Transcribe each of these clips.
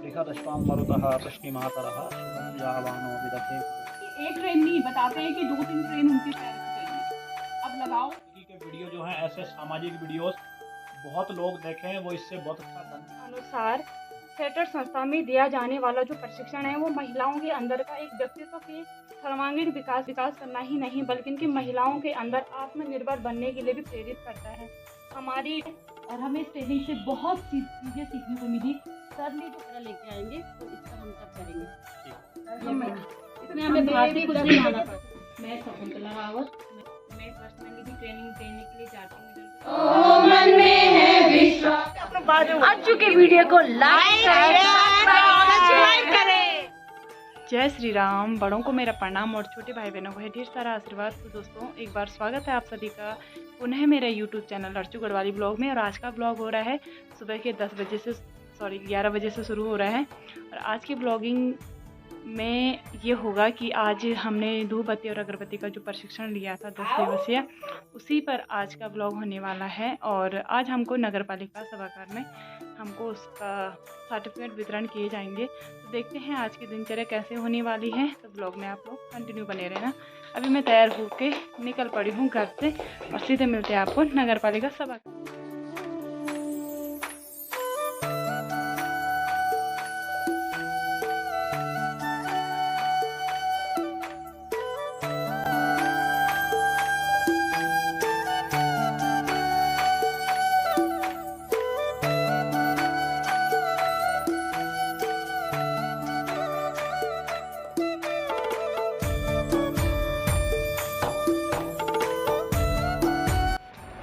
बृहदश्वां मरुतः प्रश्निमातरः शुभं यावानो विदथे। एक ट्रेन नहीं बताते हैं कि 2-3 ट्रेन उनके शहर की चाहिए। अब लगाओ के वीडियो जो हैं ऐसे सामाजिक वीडियोस बहुत लोग देखें, वो इससे बहुत अच्छा धन अनुसार सेटर संस्था में दिया जाने वाला जो प्रशिक्षण है वो महिलाओं के अंदर का एक व्यक्तित्व के सर्वांगीण विकास करना ही नहीं बल्कि इनकी महिलाओं के अंदर आत्मनिर्भर बनने के लिए भी प्रेरित करता है। हमारी और हमें इस ट्रेनिंग से बहुत सी चीज़ें सीखने को मिली। सर ने जो तरह लेके आएंगे तो इस पर हम तब करेंगे। इसमें हमें बाहर से कुछ नहीं आना पड़ता। मैं शकुंतला रावत, मैं पर्सनली भी ट्रेनिंग देने के लिए जाती हूँ। मन में है विश्वास। आज के वीडियो को लाइक करें। जय श्री राम। बड़ों को मेरा प्रणाम और छोटे भाई बहनों को है ढेर सारा आशीर्वाद। तो दोस्तों एक बार स्वागत है आप सभी का पुनः मेरे YouTube channel Archu Garhwali blog में। और आज का ब्लॉग हो रहा है सुबह के 11 बजे से शुरू हो रहा है। और आज की ब्लॉगिंग में ये होगा कि आज हमने धूप बत्ती और अगरबत्ती का जो प्रशिक्षण लिया था 10 दिवसीय, उसी पर आज का ब्लॉग होने वाला है। और आज हमको नगर पालिका सभागार में हमको उसका सर्टिफिकेट वितरण किए जाएंगे। तो देखते हैं आज की दिनचर्या कैसे होने वाली है। तो ब्लॉग में आप लोग कंटिन्यू बने रहना। अभी मैं तैयार होके निकल पड़ी हूँ घर से और सीधे मिलते हैं आपको नगर पालिका सभागार।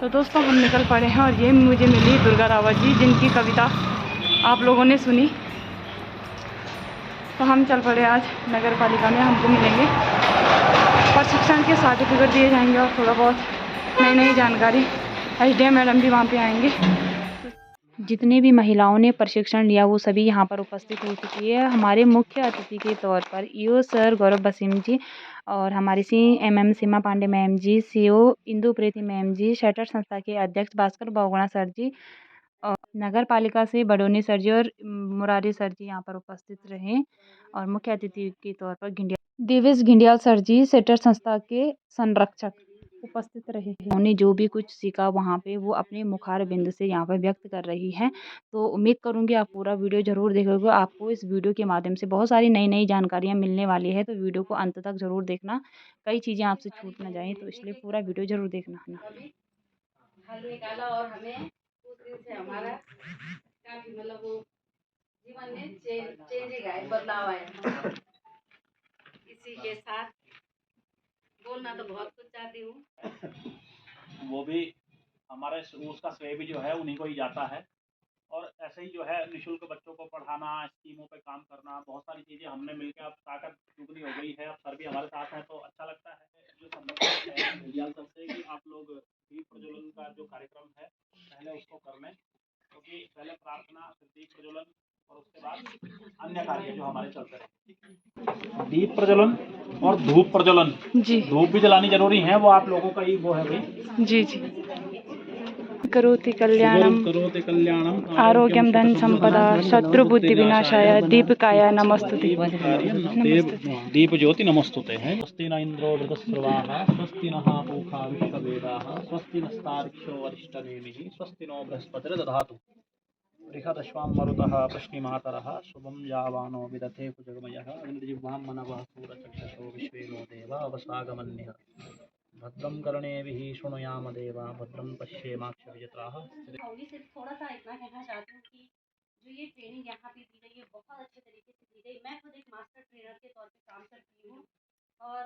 तो दोस्तों हम निकल पड़े हैं और ये मुझे मिली दुर्गा रावत जी, जिनकी कविता आप लोगों ने सुनी। तो हम चल पड़े आज नगर पालिका में। हमको मिलेंगे प्रशिक्षण के सर्टिफिकेट दिए जाएंगे और थोड़ा बहुत नई जानकारी। एसडीएम मैडम भी वहाँ पे आएंगे। जितने भी महिलाओं ने प्रशिक्षण लिया वो सभी यहाँ पर उपस्थित हो चुकी है। हमारे मुख्य अतिथि के तौर पर ईओ सर गौरव बसीम जी और हमारी एमएम सीमा पांडे मैम जी, सीओ इंदु प्रीति मैम जी, शटर संस्था के अध्यक्ष भास्कर बहुगुणा सर जी और नगर पालिका से बडोनी सर जी और मुरारी सर जी यहाँ पर उपस्थित रहे। और मुख्य अतिथि के तौर पर दिवेश घिंडियाल सर जी, सेटर संस्था के संरक्षक उपस्थित रहे। उन्होंने जो भी कुछ सीखा वहाँ पे वो अपने मुखार बिंद से यहाँ पर व्यक्त कर रही हैं। तो उम्मीद करूँगी आप पूरा वीडियो ज़रूर देखोगे। आपको इस वीडियो के माध्यम से बहुत सारी नई जानकारियाँ मिलने वाली है। तो वीडियो को अंत तक ज़रूर देखना, कई चीज़ें आपसे छूट ना जाएँ, तो इसलिए पूरा वीडियो ज़रूर देखना है ना। हल निकाला और हमें उस दिन से हमारा काफी मतलब वो जीवन में चेंजिंग आया, बदलाव आया। इसी के साथ बोलना तो बहुत कुछ चाहती हूँ। वो भी हमारे उसका श्रेय भी जो है उन्हीं को ही जाता है। और ऐसे ही जो है निःशुल्क बच्चों को पढ़ाना, स्कीमों पे काम करना, बहुत सारी चीज़ें हमने मिलकर अब ताकत दुगनी हो गई है। अब सर भी हमारे साथ हैं तो अच्छा लगता है। जो संबंध सर से कि आप लोग दीप प्रज्वलन का जो कार्यक्रम है पहले उसको कर लें, क्योंकि पहले प्रार्थना, फिर दीप प्रज्वलन और उसके बाद अन्य कार्य जो हमारे चलते हैं। दीप प्रज्वलन और धूप प्रज्वलन जी, धूप भी जलानी जरूरी है, वो आप लोगों का ही वो है भाई। जी जी। करोति कल्याणम आरोग्यम धन संपदा शत्रु बुद्धि विनाशाय दीपकाय नमस्तुते। दीप ज्योति नमस्तुते है। स्वस्ति न इंद्रो वृतस्रवाः स्वस्ति नः पूषा विश्ववेदाः स्वस्ति नस्तार्क्ष्यो अरिष्टनेमिः स्वस्ति नो बृहस्पतिर्दधातु। बृहदश्वां मरुतः प्रश्निमातरः शुभं यावानो विदथे कुजगमयः इंद्रजिह्वां मनवः सूरचक्षुषो विश्वेनो देवा वसागमन्यः भद्रं कर्णेभिः शृणुयाम देवा भद्रं पश्येमाक्षभिजत्राः। से थोड़ा सा इतना कहना चाहती हूँ कि जो ये ट्रेनिंग यहाँ पे दी गई है बहुत अच्छे तरीके से दी गई। मैं खुद एक मास्टर ट्रेनर के तौर पे काम करती हूँ और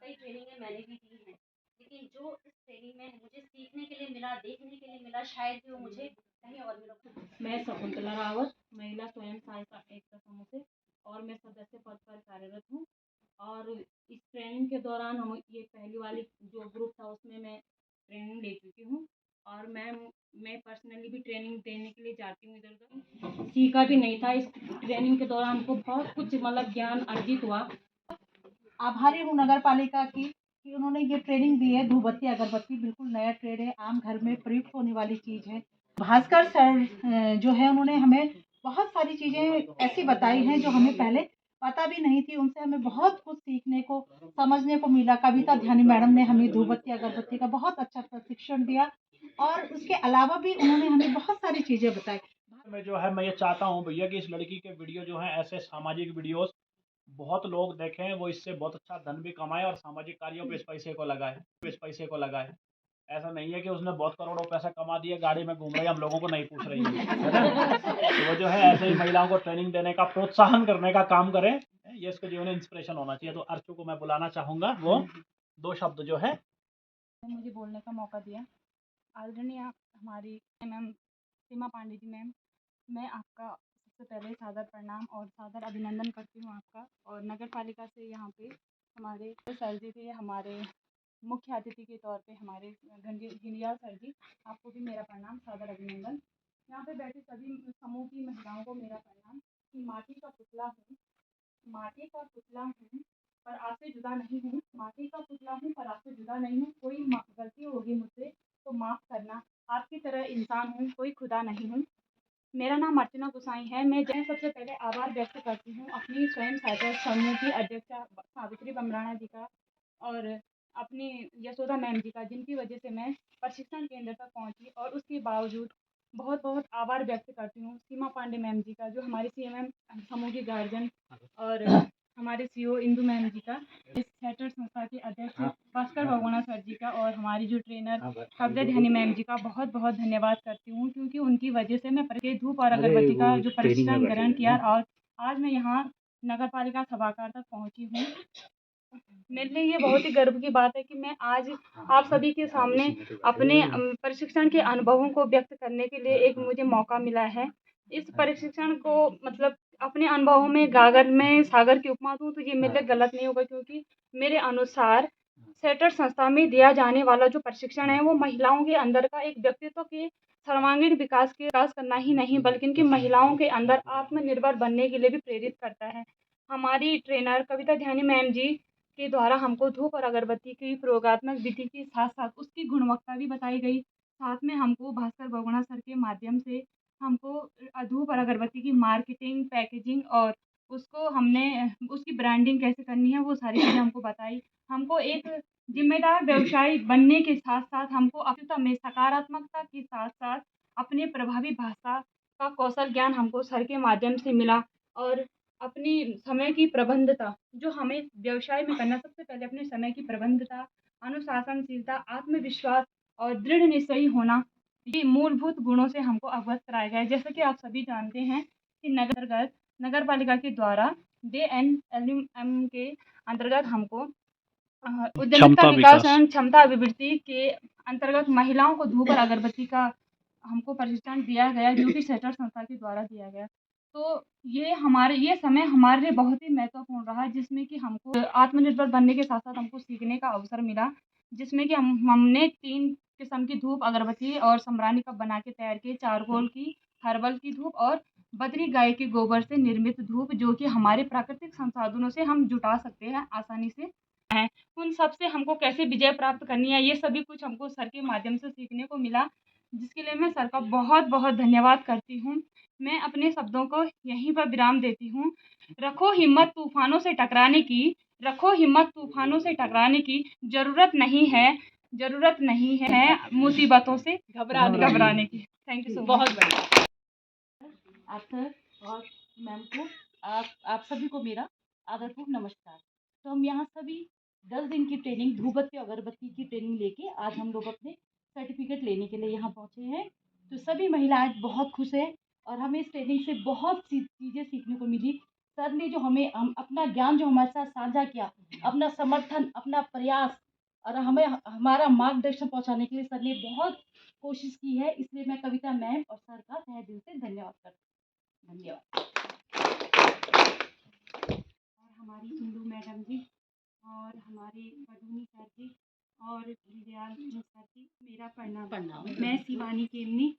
कई ट्रेनिंगें मैंने भी दी हैं, लेकिन जो इस ट्रेनिंग में मुझे सीखने के लिए मिला, देखने के लिए मिला, शायद वो मुझे कहीं और मिला। मैं शकुंतला रावत, महिला स्वयं सहायता एकता समूह से और मैं सदस्य पद पर कार्यरत हूँ। और इस ट्रेनिंग के दौरान हम ये पहली वाली जो ग्रुप था उसमें मैं ट्रेनिंग ले चुकी हूँ और मैं पर्सनली भी ट्रेनिंग देने के लिए जाती हूँ। इधर सीखा भी नहीं था। इस ट्रेनिंग के दौरान हमको बहुत कुछ मतलब ज्ञान अर्जित हुआ। आभारी हूँ नगर पालिका की कि उन्होंने ये ट्रेनिंग दी है। धूपबत्ती अगरबत्ती बिल्कुल नया ट्रेड है, आम घर में प्रयुक्त होने वाली चीज़ है। भास्कर सर जो है उन्होंने हमें बहुत सारी चीज़ें ऐसी बताई हैं जो हमें पहले पता भी नहीं थी। उनसे हमें बहुत कुछ सीखने को, समझने को मिला। कविता ध्यानी मैडम ने हमें धूपबत्ती अगरबत्ती का बहुत अच्छा प्रशिक्षण दिया और उसके अलावा भी उन्होंने हमें बहुत सारी चीज़ें बताई। मैं ये चाहता हूँ भैया कि इस लड़की के वीडियो जो हैं ऐसे सामाजिक वीडियोस बहुत लोग देखें, वो इससे बहुत अच्छा धन भी कमाए और सामाजिक कार्यों पे इस पैसे को लगाए। ऐसा नहीं है कि उसने बहुत करोड़ों पैसा कमा दिया, गाड़ी में घूम रही है, हम लोगों को नहीं पूछ रही है ना? तो वो जो है ऐसे ही महिलाओं को ट्रेनिंग देने का, प्रोत्साहन करने का काम करें। ये इसके जीवन में इंस्पिरेशन होना चाहिए। तो अर्चू को मैं बुलाना चाहूँगा, वो 2 शब्द जो है मुझे बोलने का मौका दिया। आदरणीय हमारी मैम सीमा पांडे जी मैम, मैं आपका सबसे पहले सादर प्रणाम और सादर अभिनंदन करती हूँ आपका। और नगर पालिका से यहाँ पे हमारे सर जी थे, हमारे मुख्य अतिथि के तौर पे हमारे घिंडियाल सर जी, आपको भी मेरा प्रणाम, सादर अभिनंदन। यहाँ पे बैठे सभी समूह की महिलाओं को मेरा प्रणाम। कि माटी का पुतला हूँ पर आपसे जुदा नहीं हूँ, माटी का पुतला हूँ पर आपसे जुदा नहीं हूँ। कोई गलती होगी मुझसे तो माफ़ करना, आपकी तरह इंसान हूँ, कोई खुदा नहीं हूँ। मेरा नाम अर्चना गोसाई है। मैं सबसे पहले आभार व्यक्त करती हूँ अपनी स्वयं सहायता समूह की अध्यक्षा सावित्री बमराना जी का और अपनी यशोदा मैम जी का, जिनकी वजह से मैं प्रशिक्षण केंद्र तक पहुँची। और उसके बावजूद बहुत बहुत आभार व्यक्त करती हूँ सीमा पांडे मैम जी का, जो हमारी CMM समूह की गार्जियन, और हमारे CO इंदू मैम जी का, इस थिएटर संस्था के अध्यक्ष भास्कर बहुगुणा सर जी का, और हमारी जो ट्रेनर कविता ध्यानी मैम जी का बहुत बहुत धन्यवाद करती हूँ, क्योंकि उनकी वजह से मैं धूप और अगरबत्ती का जो प्रशिक्षण ग्रहण किया और आज मैं यहाँ नगर पालिका सभागार तक पहुँची हूँ। मेरे लिए ये बहुत ही गर्व की बात है कि मैं आज आप सभी के सामने अपने प्रशिक्षण के अनुभवों को व्यक्त करने के लिए एक मुझे मौका मिला है। इस प्रशिक्षण को मतलब अपने अनुभवों में गागर में सागर की उपमा दूँ तो ये मेरे लिए गलत नहीं होगा, क्योंकि मेरे अनुसार सेटर संस्था में दिया जाने वाला जो प्रशिक्षण है वो महिलाओं के अंदर का एक व्यक्तित्व के सर्वांगीण विकास करना ही नहीं, बल्कि इनकी महिलाओं के अंदर आत्मनिर्भर बनने के लिए भी प्रेरित करता है। हमारी ट्रेनर कविता ध्यानी मैम जी के द्वारा हमको धूप और अगरबत्ती की प्रयोगात्मक विधि के साथ साथ उसकी गुणवत्ता भी बताई गई। साथ में हमको भास्कर बहुगुणा सर के माध्यम से हमको धूप और अगरबत्ती की मार्केटिंग, पैकेजिंग और उसको हमने उसकी ब्रांडिंग कैसे करनी है वो सारी चीज़ें हमको बताई। हमको एक जिम्मेदार व्यवसायी बनने के साथ साथ हमको अपने में सकारात्मकता के साथ साथ अपने प्रभावी भाषा का कौशल ज्ञान हमको सर के माध्यम से मिला। और अपनी समय की प्रबंधता, जो हमें व्यवसाय में करना, सबसे पहले अपने समय की प्रबंधता, अनुशासनशीलता, आत्मविश्वास और दृढ़ निश्चयी होना, ये मूलभूत गुणों से हमको अवगत कराया गया है। जैसा कि आप सभी जानते हैं कि नगर पालिका के द्वारा DNLM के अंतर्गत हमको उद्यमिता विकास एवं क्षमता अभिवृद्धि के अंतर्गत महिलाओं को धूप और अगरबत्ती का हमको प्रशिक्षण दिया गया, जो कि सेटर संस्था के द्वारा दिया गया। तो ये समय हमारे लिए बहुत ही महत्वपूर्ण रहा, जिसमें कि हमको आत्मनिर्भर बनने के साथ साथ हमको सीखने का अवसर मिला, जिसमें कि हमने 3 किस्म की धूप अगरबत्ती और सम्रानी कप बना के तैयार किए, चारकोल की, हर्बल की धूप और बद्री गाय के गोबर से निर्मित धूप, जो कि हमारे प्राकृतिक संसाधनों से हम जुटा सकते हैं आसानी से। उन सब से हमको कैसे विजय प्राप्त करनी है, ये सभी कुछ हमको सर के माध्यम से सीखने को मिला, जिसके लिए मैं सर का बहुत बहुत धन्यवाद करती हूँ। मैं अपने शब्दों को यहीं पर विराम देती हूँ। रखो हिम्मत तूफानों से टकराने की, रखो हिम्मत तूफानों से टकराने की, ज़रूरत नहीं है मुसीबतों से घबराने की। Thank you so much. बहुत बढ़िया। आप सर और मैम को, आप सभी को मेरा आदरपूर्ण नमस्कार। तो हम यहाँ सभी 10 दिन की ट्रेनिंग, धूपबत्ती अगरबत्ती की ट्रेनिंग लेके आज हम लोग अपने सर्टिफिकेट लेने के लिए यहाँ पहुँचे हैं। तो सभी महिलाएं बहुत खुश हैं और हमें इस ट्रेनिंग से बहुत सी चीज़ें सीखने को मिली। सर ने जो हमें अपना ज्ञान जो हमारे साथ साझा किया, अपना समर्थन, अपना प्रयास और हमें हमारा मार्गदर्शन पहुँचाने के लिए सर ने बहुत कोशिश की है। इसलिए मैं कविता मैम और सर का तहे दिल से धन्यवाद करती हूँ। धन्यवाद। और हमारी इंदू मैडम जी और हमारे मधुनी सर जी और दीदयाल सर जी, मेरा प्रणाम। मैं शिवानी केमनी।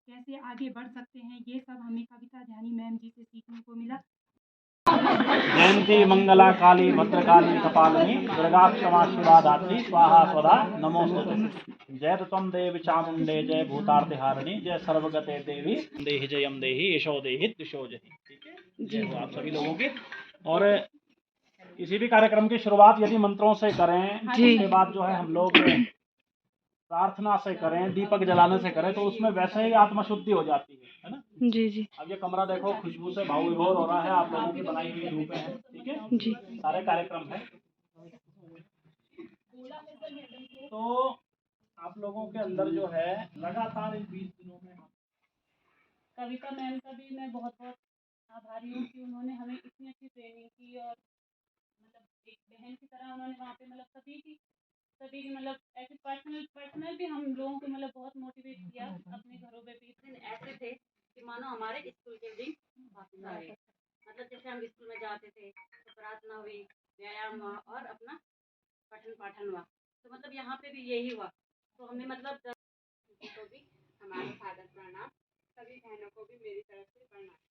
कैसे आगे बढ़ सकते हैं, ये सब हमें कविता ध्यानी मैम जी से सीखने को मिला। जयंती मंगला काली भद्रकाली कपालिनी दुर्गा क्षमा शिवा धात्री स्वाहा स्वधा नमोस्तुते। जय त्वं देवी चामुंडे जय भूतार्तिहारिणी जय सर्वगते देवी देहि जयम देहि यशो देहि दिशो जहि। ठीक है, जय हो आप सभी लोगों की। और किसी भी कार्यक्रम की शुरुआत यदि मंत्रों से करें, उसके बाद जो है हम लोग प्रार्थना से करें, दीपक जलाने से करें, तो उसमें वैसे ही आत्मशुद्धि हो जाती है ना। जी जी अब ये कमरा देखो, खुशबू से भाव विभोर हो रहा है, आप लोगों की बनाई हुई धूपें हैं। ठीक है जी। सारे कार्यक्रम है, तो आप लोगों के अंदर जो है लगातार इन 20 दिनों में कविता मैम का भी मैं बहुत बहुत आभारी हूँ कि उन्होंने हमें इतनी अच्छी ट्रेनिंग की और मतलब एक बहन की तरह उन्होंने वहाँ पे मतलब सभी की मतलब ऐसे पर्सनल भी हम लोगों को मतलब बहुत मोटिवेट किया। अपने घरों पे भी दिन ऐसे थे कि मानो हमारे स्कूल के दिन वापस आ गए। मतलब जैसे हम स्कूल में जाते थे तो प्रार्थना हुई, व्यायाम हुआ और अपना पठन पाठन हुआ। तो मतलब यहाँ पे भी यही हुआ। तो हमें मतलब को भी हमारा सादर प्रणाम, सभी बहनों को भी मेरी तरफ से प्रणाम।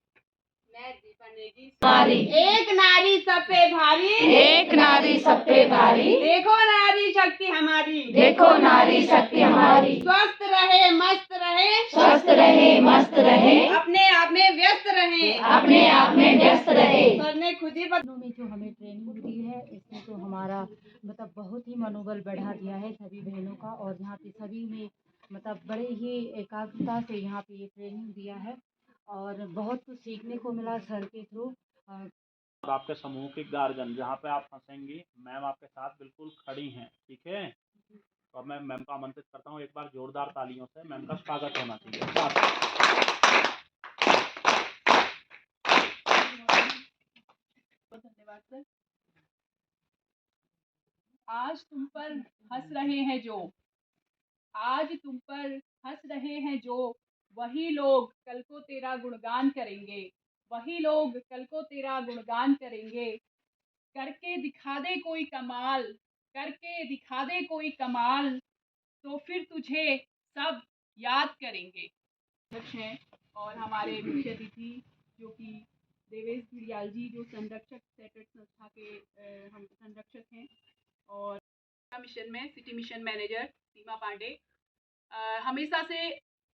मैं दीपा नेगी हमारी एक नारी सब पे भारी, एक नारी सब पे भारी, देखो नारी शक्ति हमारी, देखो नारी शक्ति हमारी, स्वस्थ रहे मस्त रहे, स्वस्थ रहे मस्त रहे, अपने आप में व्यस्त रहे, अपने आप में व्यस्त रहे। सर ने खुद ही में जो हमें ट्रेनिंग दी है इसने तो हमारा मतलब बहुत ही मनोबल बढ़ा दिया है सभी बहनों का। और यहाँ पे सभी में मतलब बड़े ही एकाग्रता से यहाँ पे ये ट्रेनिंग दिया है और बहुत कुछ सीखने को मिला सर के थ्रू। और आपके समूह की गार्जियन जहाँ पे आप फंसेंगी, मैम आपके साथ बिल्कुल खड़ी हैं। ठीक है, तो अब मैं मैम को आमंत्रित करता हूँ, एक बार जोरदार तालियों से मैम का स्वागत होना चाहिए। धन्यवाद सर। आज तुम पर हंस रहे हैं जो, आज तुम पर हंस रहे हैं जो, वही लोग कल को तेरा गुणगान करेंगे, वही लोग कल को तेरा गुणगान करेंगे। करके दिखा दे कोई कमाल, करके दिखा दे कोई कमाल, तो फिर तुझे सब याद करेंगे। अध्यक्ष हैं और हमारे मुख्य अतिथि जो कि देवेश भिड़ियाल जी, जो संरक्षक सेटेट संस्था के हम संरक्षक हैं, और मिशन में सिटी मिशन मैनेजर सीमा पांडे। हमेशा से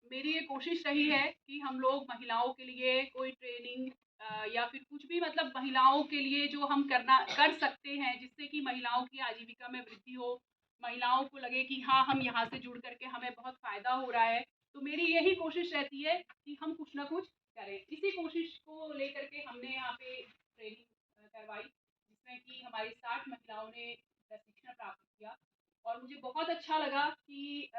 मेरी ये कोशिश रही है कि हम लोग महिलाओं के लिए कोई ट्रेनिंग या फिर कुछ भी मतलब महिलाओं के लिए जो हम कर सकते हैं जिससे कि महिलाओं की आजीविका में वृद्धि हो, महिलाओं को लगे कि हाँ हम यहाँ से जुड़ करके हमें बहुत फ़ायदा हो रहा है। तो मेरी यही कोशिश रहती है कि हम कुछ ना कुछ करें। इसी कोशिश को लेकर के हमने यहाँ पे ट्रेनिंग करवाई जिसमें कि हमारी 60 महिलाओं ने प्रशिक्षण प्राप्त किया। और मुझे बहुत अच्छा लगा कि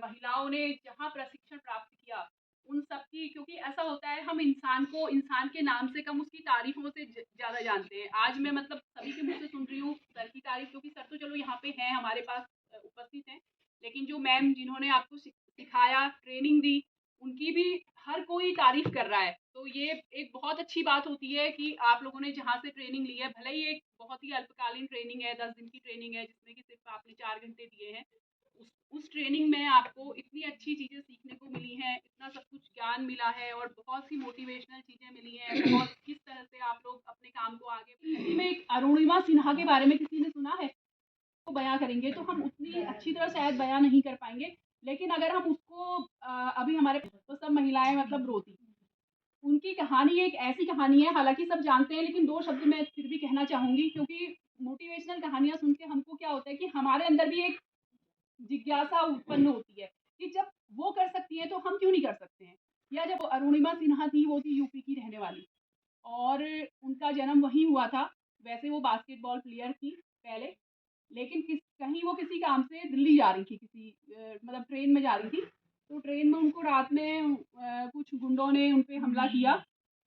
महिलाओं ने जहाँ प्रशिक्षण प्राप्त किया उन सब की, क्योंकि ऐसा होता है हम इंसान को इंसान के नाम से कम उसकी तारीफों से ज़्यादा जानते हैं। आज मैं मतलब सभी के मुँह से सुन रही हूँ सर की तारीफ, क्योंकि सर तो चलो यहाँ पे हैं हमारे पास उपस्थित हैं, लेकिन जो मैम जिन्होंने आपको सिखाया, ट्रेनिंग दी, उनकी भी हर कोई तारीफ कर रहा है। तो ये एक बहुत अच्छी बात होती है कि आप लोगों ने जहाँ से ट्रेनिंग ली है, भले ही एक बहुत ही अल्पकालीन ट्रेनिंग है, 10 दिन की ट्रेनिंग है जिसमें कि सिर्फ आपने 4 घंटे दिए हैं, उस ट्रेनिंग में आपको इतनी अच्छी चीज़ें सीखने को मिली हैं, इतना सब कुछ ज्ञान मिला है और बहुत सी मोटिवेशनल चीज़ें मिली हैं। बहुत किस तरह से आप लोग अपने काम को आगे में एक अरुणिमा सिन्हा के बारे में किसी ने सुना है तो बयां करेंगे तो हम उतनी अच्छी तरह शायद बयां नहीं कर पाएंगे, लेकिन अगर हम उसको अभी हमारे तो सब महिलाएं मतलब रोती। उनकी कहानी एक ऐसी कहानी है, हालांकि सब जानते हैं लेकिन 2 शब्द मैं फिर भी कहना चाहूँगी, क्योंकि मोटिवेशनल कहानियाँ सुन के हमको क्या होता है कि हमारे अंदर भी एक जिज्ञासा उत्पन्न होती है कि जब वो कर सकती हैं तो हम क्यों नहीं कर सकते हैं। या जब अरुणिमा सिन्हा थी, वो थी यूपी की रहने वाली और उनका जन्म वहीं हुआ था। वैसे वो बास्केटबॉल प्लेयर थी पहले, लेकिन कहीं वो किसी काम से दिल्ली जा रही थी, किसी मतलब ट्रेन में जा रही थी। तो ट्रेन में उनको रात में कुछ गुंडों ने उन पे हमला किया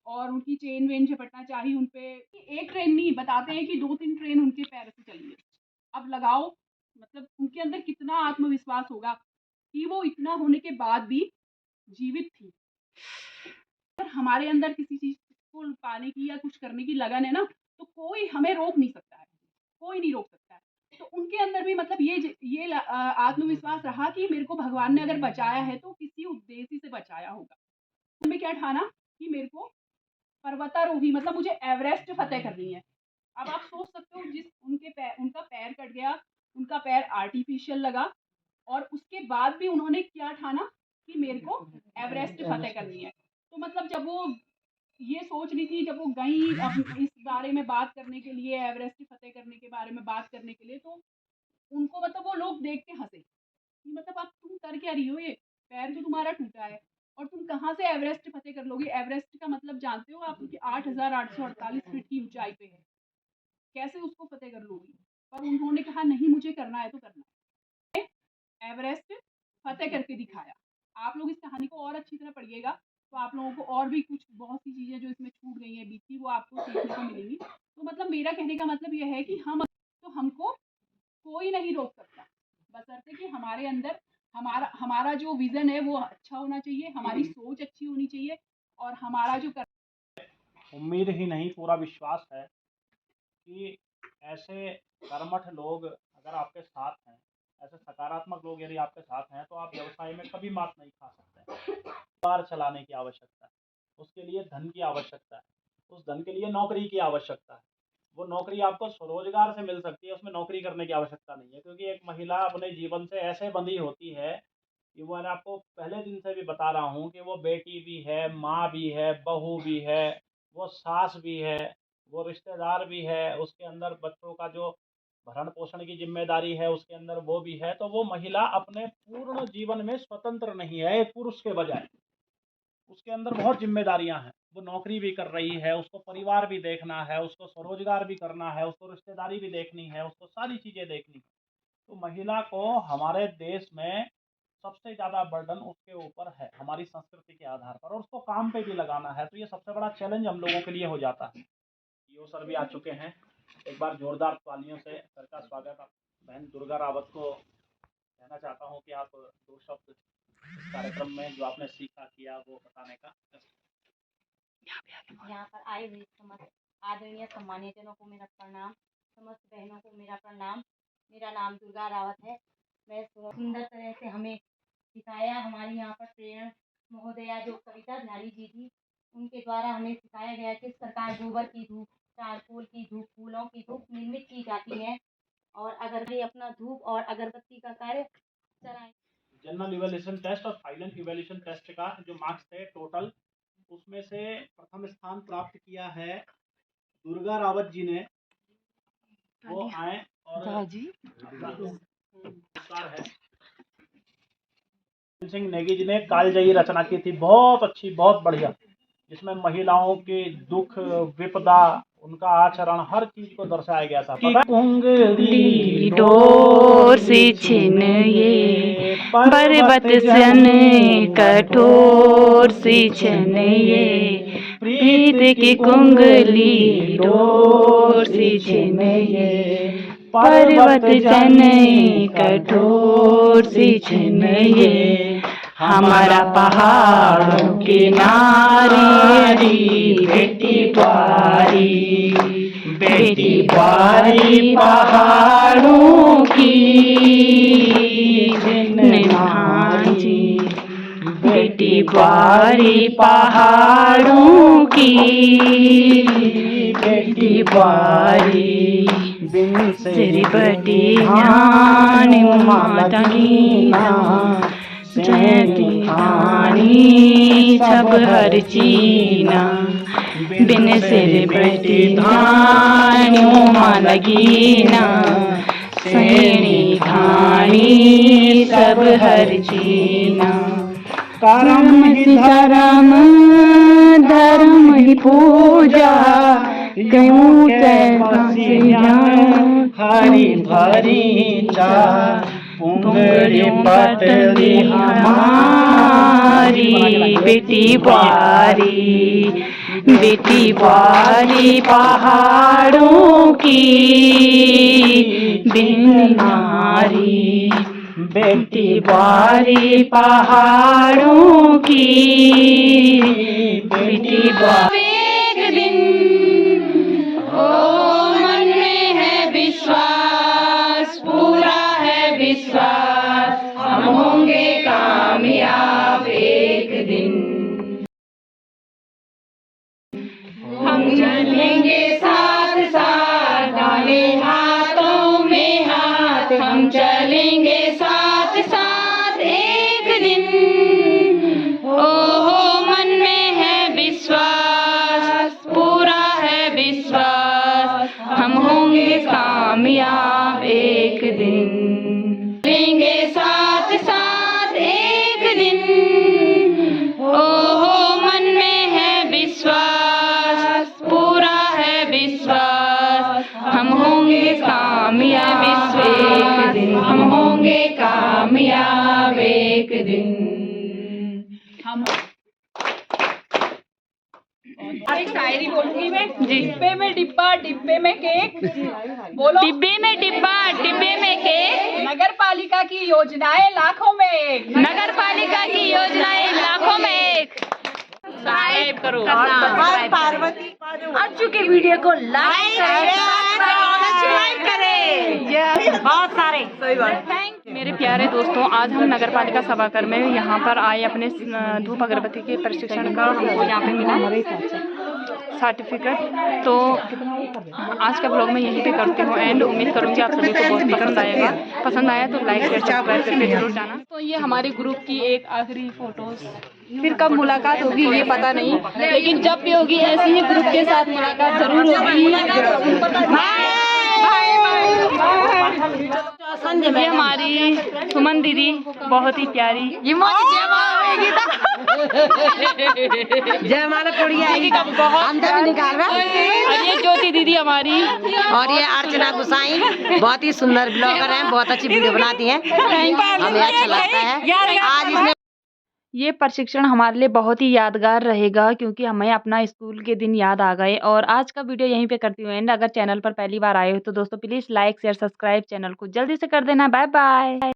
और उनकी चेन वेन झपटना चाही उन पे। एक ट्रेन नहीं, बताते हैं कि 2-3 ट्रेन उनके पैर से चली है। अब लगाओ मतलब उनके अंदर कितना आत्मविश्वास होगा कि वो इतना होने के बाद भी जीवित थी। अगर हमारे अंदर किसी चीज़ को पाने की या कुछ करने की लगन है ना, तो कोई हमें रोक नहीं सकता है, कोई नहीं रोक सकता है। तो उनके अंदर भी मतलब ये आत्मविश्वास रहा कि मेरे को भगवान ने अगर बचाया है तो किसी उद्देश्य से बचाया होगा। मैं क्या ठाना कि मेरे को पर्वतारोही, मतलब मुझे एवरेस्ट फतेह करनी है। अब आप सोच सकते हो, जिस उनका पैर कट गया, उनका पैर आर्टिफिशियल लगा, और उसके बाद भी उन्होंने क्या ठाना कि मेरे को एवरेस्ट फतेह करनी है। तो मतलब जब वो ये सोच रही थी, जब वो गई अब इस बारे में बात करने के लिए, एवरेस्ट फतेह करने के बारे में बात करने के लिए, तो उनको मतलब वो लोग देख के हंसे कि मतलब आप तुम कर क्या रही हो, ये पैर तो तुम्हारा टूटा है और तुम कहाँ से एवरेस्ट फतेह कर लोगी। एवरेस्ट का मतलब जानते हो आप कि 8,848 फीट की ऊंचाई पे है, कैसे उसको फतेह कर लोगी। पर उन्होंने कहा नहीं, मुझे करना है तो करना है, एवरेस्ट फतेह करके दिखाया। आप लोग इस कहानी को और अच्छी तरह पढ़िएगा तो आप लोगों को और भी कुछ बहुत सी चीज़ें जो इसमें छूट गई हैं बीच की, वो आपको सीखने को मिलेंगी। तो मतलब मेरा कहने का मतलब यह है कि हमको कोई नहीं रोक सकता, बशर्ते कि हमारे अंदर हमारा जो विजन है वो अच्छा होना चाहिए, हमारी सोच अच्छी होनी चाहिए, और हमारा जो उम्मीद ही नहीं, पूरा विश्वास है कि ऐसे कर्मठ लोग अगर आपके साथ हैं, ऐसे सकारात्मक लोग यदि आपके साथ हैं, तो आप व्यवसाय में कभी मात नहीं खा सकते। परिवार चलाने की आवश्यकता है, उसके लिए धन की आवश्यकता है, उस धन के लिए नौकरी की आवश्यकता है। वो नौकरी आपको स्वरोजगार से मिल सकती है, उसमें नौकरी करने की आवश्यकता नहीं है, क्योंकि एक महिला अपने जीवन से ऐसे बंधी होती है कि वो, मैंने आपको पहले दिन से भी बता रहा हूँ कि वो बेटी भी है, माँ भी है, बहू भी है, वो सास भी है, वो रिश्तेदार भी है, उसके अंदर बच्चों का जो भरण पोषण की जिम्मेदारी है उसके अंदर वो भी है। तो वो महिला अपने पूर्ण जीवन में स्वतंत्र नहीं है एक पुरुष के बजाय, उसके अंदर बहुत जिम्मेदारियां हैं। वो नौकरी भी कर रही है, उसको परिवार भी देखना है, उसको स्वरोजगार भी करना है, उसको रिश्तेदारी भी देखनी है, उसको सारी चीज़ें देखनी है। तो महिला को हमारे देश में सबसे ज़्यादा बर्डन उसके ऊपर है, हमारी संस्कृति के आधार पर, और उसको काम पे भी लगाना है। तो ये सबसे बड़ा चैलेंज हम लोगों के लिए हो जाता है। ईओ सर भी आ चुके हैं, एक बार जोरदार तालियों से सर का स्वागत। आप बहन दुर्गा रावत को कहना चाहता हूँ कि आप दो शब्द इस कार्यक्रम में जो आपने सीखा किया वो बताने का। यहाँ पर आए हुए समस्त आदरणीय सम्मानीय जनों को मेरा प्रणाम, समस्त बहनों को मेरा प्रणाम। मेरा नाम दुर्गा रावत है। मैं सुंदर तरह से हमें सिखाया, हमारी यहाँ पर प्रेरण महोदया जो कविता ध्याली जी थी, उनके द्वारा हमें सिखाया गया किस प्रकार गोबर की धूप, चारकोल की धूप, फूलों की धूप निर्मित की जाती है, और अगर भी अपना धूप और अगरबत्ती का कार्य चलाएं। जनरल इवैल्यूएशन टेस्ट और फाइनल इवैल्यूएशन टेस्ट का जो मार्क्स थे टोटल, उसमें से प्रथम स्थान प्राप्त किया है दुर्गा रावत जी ने। वो आए और जी है सिंह नेगी जी ने कालजयी रचना की थी, बहुत अच्छी, बहुत बढ़िया, जिसमें महिलाओं के दुख विपदा, उनका आचरण, हर चीज को दर्शाया गया था। उंगली डोर से छिन ये पर्वत सन कठोर से छिन ये प्रीत की कुंगली डोर से छिन ये पर्वत जन कठोर से छिन ये हमारा पहाड़ों की नारी बेटी प्यारी, बेटी प्यारी पहाड़ों की भांजी, बेटी प्यारी पहाड़ों की बेटी प्यारी, बिन सिर बटी ध्यान माता गीना जयती खानी सब हर चीना, बिन सिर बटी ध्यान माता गीना सेनी खानी सब हर चीना। कर्म ही धर्म, धर्म ही पूजा, क्यों से हरी भरी चा पुंगड़ी पटली हमारी बेटी प्यारी, बेटी प्यारी पहाड़ों की बिन नारी, बेटी प्यारी पहाड़ों की बेटी प्यारी। एक दिन ओ मन में है विश्वास, पूरा है विश्वास, हम होंगे कामयाब एक दिन। चलेंगे साथ साथ, डाले हाथों में हाथ, हम चलेंगे साथ साथ एक दिन। ओहो मन में है विश्वास, पूरा है विश्वास, हम होंगे कामयाब एक दिन। चलेंगे साथ साथ एक दिन, ओहो मन में है विश्वास, पूरा है विश्वास, हम होंगे कामयाब एक दिन, हम होंगे कामयाब एक दिन। हम एक शायरी बोलूंगी मैं। डिब्बे में डिब्बा, डिब्बे में केक, बोलो। डिब्बे में डिब्बा, डिब्बे में केक, नगर पालिका की योजनाएं लाखों में एक, नगर पालिका की योजनाएं लाखों में एक। सब्सक्राइब करो अर्चू के वीडियो को लाइक सब्सक्राइब करें बहुत सारे। मेरे प्यारे दोस्तों, आज हम नगर पालिका सभाकर में यहाँ पर आए अपने धूप अगरबत्ती के प्रशिक्षण का हमको यहाँ पे मिला सर्टिफिकेट। तो आज का ब्लॉग मैं यहीं पे करती हूँ एंड उम्मीद करूँगी आप सभी को बहुत पसंद आएगा। पसंद आया तो लाइक शेयर सब्सक्राइब करके जरूर जाना। तो ये हमारे ग्रुप की एक आखिरी फोटोज, फिर कब मुलाकात होगी ये पता नहीं, लेकिन जब भी होगी ऐसे ही ग्रुप के साथ मुलाकात जरूर होगी। ये हमारी सुमन दीदी बहुत ही प्यारी, ये जयमाला पड़ी आएगी अंदर भी निकाल रहा। और ये ज्योति दीदी हमारी, और ये अर्चना गुसाई बहुत ही सुंदर ब्लॉगर हैं, बहुत अच्छी वीडियो बनाती हैं, हमें अच्छा लगता है। आज इसने ये प्रशिक्षण हमारे लिए बहुत ही यादगार रहेगा क्योंकि हमें अपना स्कूल के दिन याद आ गए। और आज का वीडियो यहीं पे करती हूँ एंड। अगर चैनल पर पहली बार आए हो तो दोस्तों please like share subscribe channel को जल्दी से कर देना। Bye bye.